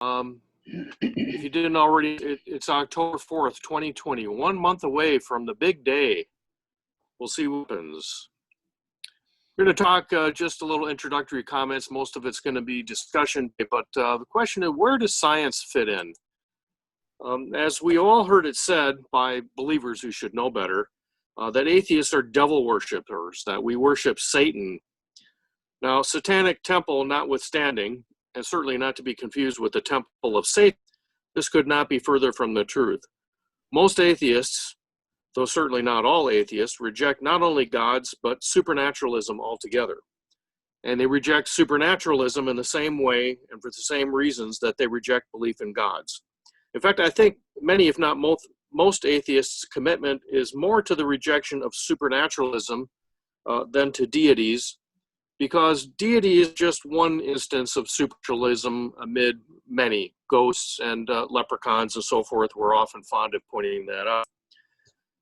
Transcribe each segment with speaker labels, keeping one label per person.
Speaker 1: If you didn't already, it's October 4th, 2020, 1 month away from the big day. We'll see what happens. We're going to talk just a little introductory comments. Most of it's going to be discussion, but the question is, where does science fit in? As we all heard it said by believers who should know better, that atheists are devil worshipers, that we worship Satan. Now, Satanic Temple notwithstanding, and certainly not to be confused with the Temple of Satan, this could not be further from the truth. Most atheists, though certainly not all atheists, reject not only gods, but supernaturalism altogether. And they reject supernaturalism in the same way and for the same reasons that they reject belief in gods. In fact, I think many, if not most atheists' commitment is more to the rejection of supernaturalism than to deities, because deity is just one instance of supernaturalism amid many. Ghosts and leprechauns and so forth, we're often fond of pointing that out.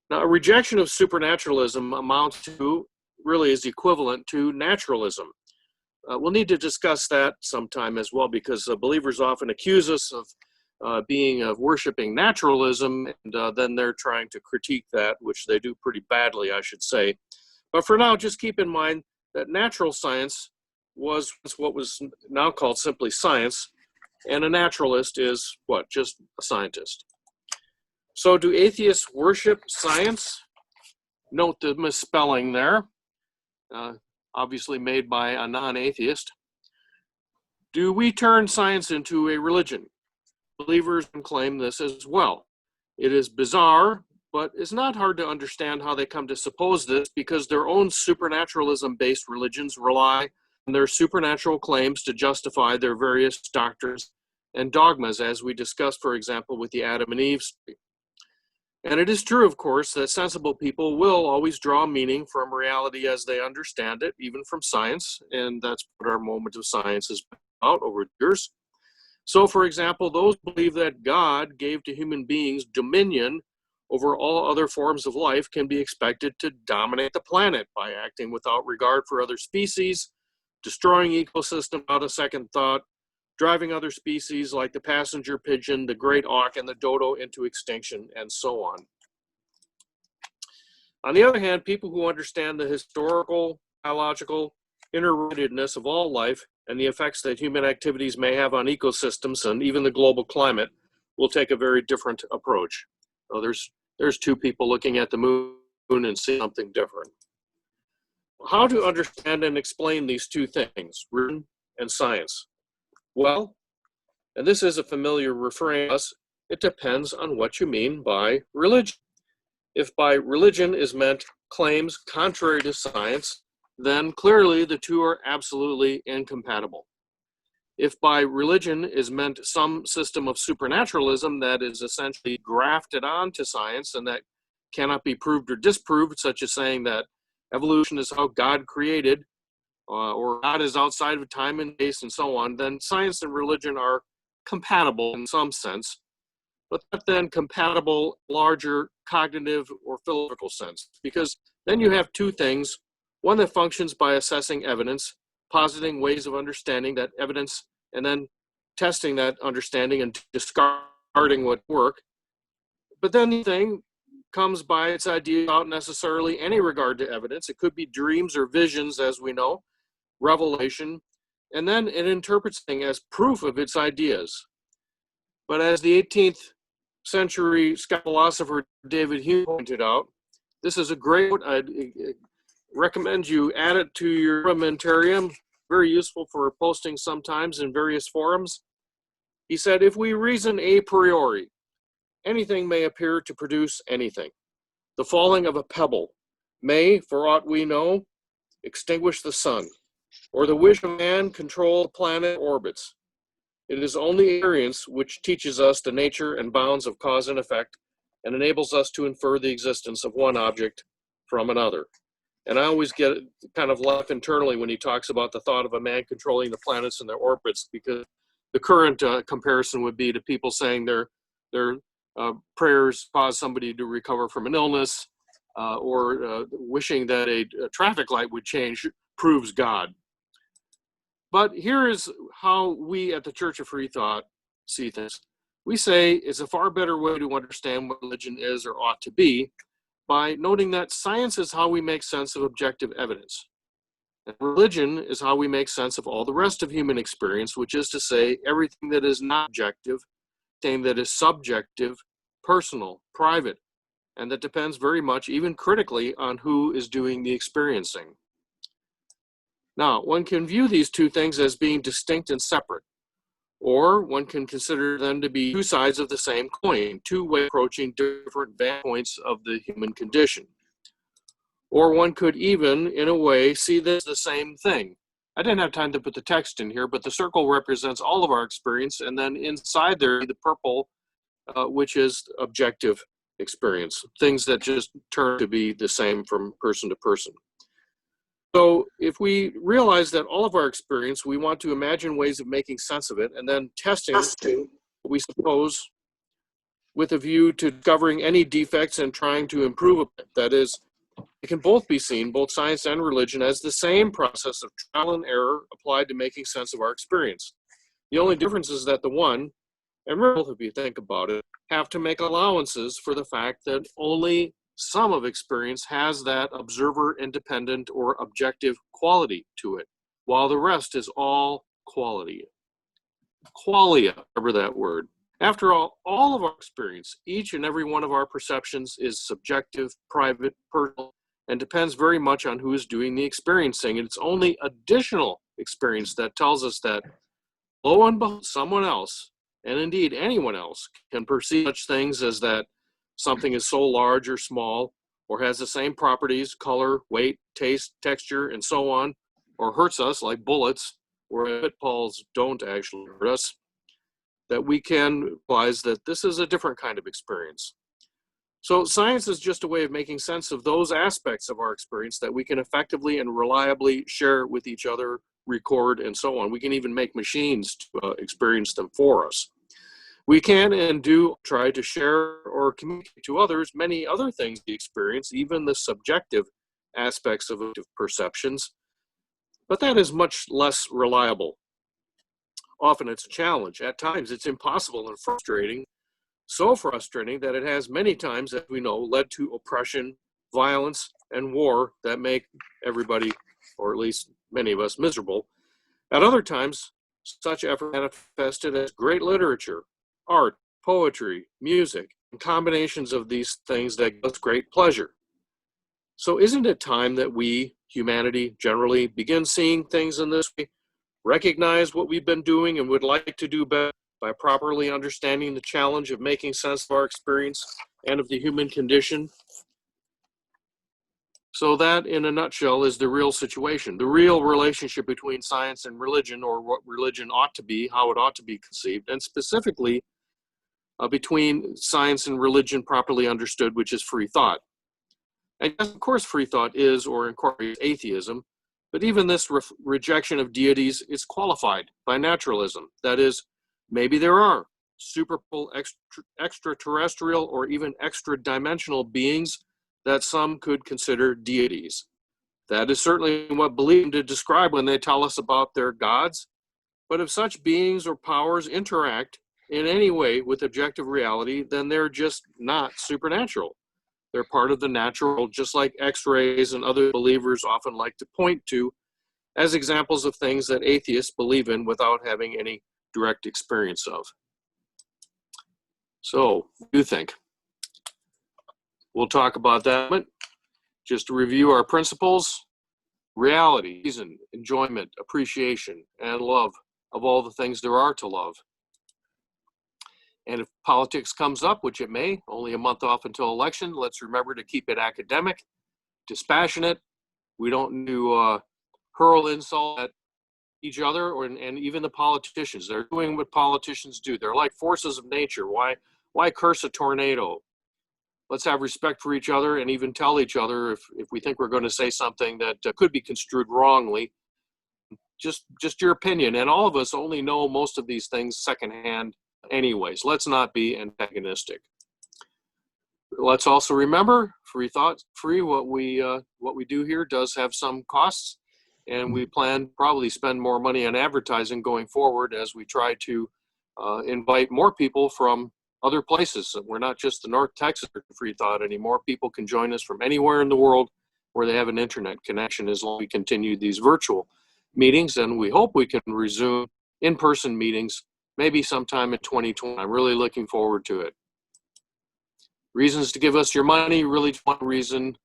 Speaker 1: Now, a rejection of supernaturalism amounts to, really is equivalent to naturalism. We'll need to discuss that sometime as well, because believers often accuse us of worshiping naturalism, and then they're trying to critique that, which they do pretty badly, I should say. But for now, just keep in mind that natural science was what was now called simply science, and a naturalist is what? Just a scientist. So do atheists worship science? Note the misspelling there, obviously made by a non-atheist. Do we turn science into a religion? Believers claim this as well. It is bizarre, but it's not hard to understand how they come to suppose this, because their own supernaturalism-based religions rely on their supernatural claims to justify their various doctrines and dogmas, as we discussed, for example, with the Adam and Eve story. And it is true, of course, that sensible people will always draw meaning from reality as they understand it, even from science, and that's what our moment of science has been about over the years. So, for example, those who believe that God gave to human beings dominion over all other forms of life can be expected to dominate the planet by acting without regard for other species, destroying ecosystems without a second thought, driving other species like the passenger pigeon, the great auk, and the dodo into extinction, and so on. On the other hand, people who understand the historical, biological interrelatedness of all life and the effects that human activities may have on ecosystems and even the global climate will take a very different approach. So there's two people looking at the moon and seeing something different. How to understand and explain these two things, religion and science? Well, and this is a familiar refrain to us, it depends on what you mean by religion. If by religion is meant claims contrary to science, then clearly the two are absolutely incompatible. If by religion is meant some system of supernaturalism that is essentially grafted onto science and that cannot be proved or disproved, such as saying that evolution is how God created, or God is outside of time and space and so on, then science and religion are compatible in some sense, but not then compatible larger cognitive or philosophical sense, because then you have two things, one that functions by assessing evidence, positing ways of understanding that evidence, and then testing that understanding and discarding what work. But then the thing comes by its idea without necessarily any regard to evidence. It could be dreams or visions, as we know, revelation, and then it interprets things as proof of its ideas. But as the 18th century philosopher David Hume pointed out, this is a great, I'd recommend you add it to your armamentarium, very useful for posting sometimes in various forums. He said, if we reason a priori, anything may appear to produce anything. The falling of a pebble may, for aught we know, extinguish the sun, or the wish of man control the planet orbits. It is only experience which teaches us the nature and bounds of cause and effect and enables us to infer the existence of one object from another. And I always get kind of laugh internally when he talks about the thought of a man controlling the planets and their orbits, because the current comparison would be to people saying their prayers cause somebody to recover from an illness, or wishing that a traffic light would change proves God. But here is how we at the Church of Freethought see things. We say it's a far better way to understand what religion is or ought to be by noting that science is how we make sense of objective evidence. And religion is how we make sense of all the rest of human experience, which is to say, everything that is not objective, everything that is subjective, personal, private, and that depends very much, even critically, on who is doing the experiencing. Now, one can view these two things as being distinct and separate, or one can consider them to be two sides of the same coin, two ways approaching different vantage points of the human condition. Or one could even, in a way, see this the same thing. I didn't have time to put the text in here, but the circle represents all of our experience, and then inside there, the purple, which is objective experience, things that just turn to be the same from person to person. So if we realize that all of our experience, we want to imagine ways of making sense of it and then testing what we suppose with a view to discovering any defects and trying to improve it. That is, it can both be seen, both science and religion, as the same process of trial and error applied to making sense of our experience. The only difference is that the one, and both if you think about it, have to make allowances for the fact that only some of experience has that observer independent or objective quality to it, while the rest is all quality. Qualia, remember that word. After all of our experience, each and every one of our perceptions is subjective, private, personal, and depends very much on who is doing the experiencing. And it's only additional experience that tells us that, lo and behold, someone else, and indeed anyone else, can perceive such things as that something is so large or small, or has the same properties, color, weight, taste, texture, and so on, or hurts us like bullets, or pitfalls don't actually hurt us, that we can realize that this is a different kind of experience. So science is just a way of making sense of those aspects of our experience that we can effectively and reliably share with each other, record, and so on. We can even make machines to experience them for us. We can and do try to share or communicate to others many other things we experience, even the subjective aspects of perceptions, but that is much less reliable. Often it's a challenge. At times it's impossible and frustrating, so frustrating that it has many times, as we know, led to oppression, violence, and war that make everybody, or at least many of us, miserable. At other times, such effort manifested as great literature, art, poetry, music, and combinations of these things that give us great pleasure. So isn't it time that we, humanity generally, begin seeing things in this way, recognize what we've been doing and would like to do better by properly understanding the challenge of making sense of our experience and of the human condition? So that, in a nutshell, is the real situation, the real relationship between science and religion, or what religion ought to be, how it ought to be conceived, and specifically between science and religion properly understood, which is free thought. And yes, of course, free thought is or incorporates atheism, but even this rejection of deities is qualified by naturalism. That is, maybe there are extraterrestrial or even extra-dimensional beings that some could consider deities. That is certainly what believers to describe when they tell us about their gods. But if such beings or powers interact in any way with objective reality, then they're just not supernatural. They're part of the natural world, just like X-rays and other believers often like to point to as examples of things that atheists believe in without having any direct experience of. So, what do you think? We'll talk about that. Just to review our principles: reality, reason, enjoyment, appreciation, and love of all the things there are to love. And if politics comes up, which it may, only a month off until election, let's remember to keep it academic, dispassionate. We don't need to hurl insult at each other and even the politicians. They're doing what politicians do. They're like forces of nature. Why curse a tornado? Let's have respect for each other and even tell each other if we think we're going to say something that could be construed wrongly. Just your opinion. And all of us only know most of these things secondhand anyways. Let's not be antagonistic. Let's also remember, free thought, what we do here does have some costs, and we plan probably spend more money on advertising going forward as we try to invite more people from other places. We're not just the North Texas Freethought anymore. People can join us from anywhere in the world where they have an internet connection as long as we continue these virtual meetings, and we hope we can resume in-person meetings maybe sometime in 2020. I'm really looking forward to it. Reasons to give us your money, really one reason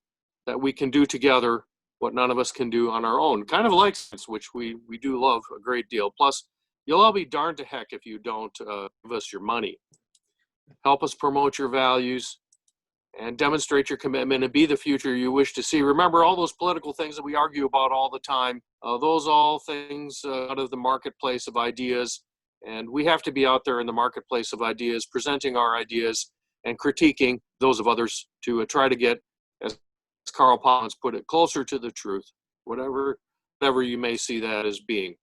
Speaker 1: that we can do together what none of us can do on our own. Kind of like science, which we do love a great deal. Plus, you'll all be darned to heck if you don't give us your money. Help us promote your values and demonstrate your commitment and be the future you wish to see. Remember all those political things that we argue about all the time, those all things out of the marketplace of ideas. And we have to be out there in the marketplace of ideas, presenting our ideas and critiquing those of others to try to get, as Carl Pollins put it, closer to the truth, whatever you may see that as being.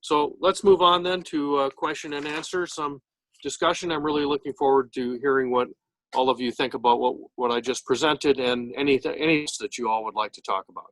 Speaker 1: So let's move on then to question and answer, some discussion. I'm really looking forward to hearing what all of you think about what I just presented and anything that you all would like to talk about.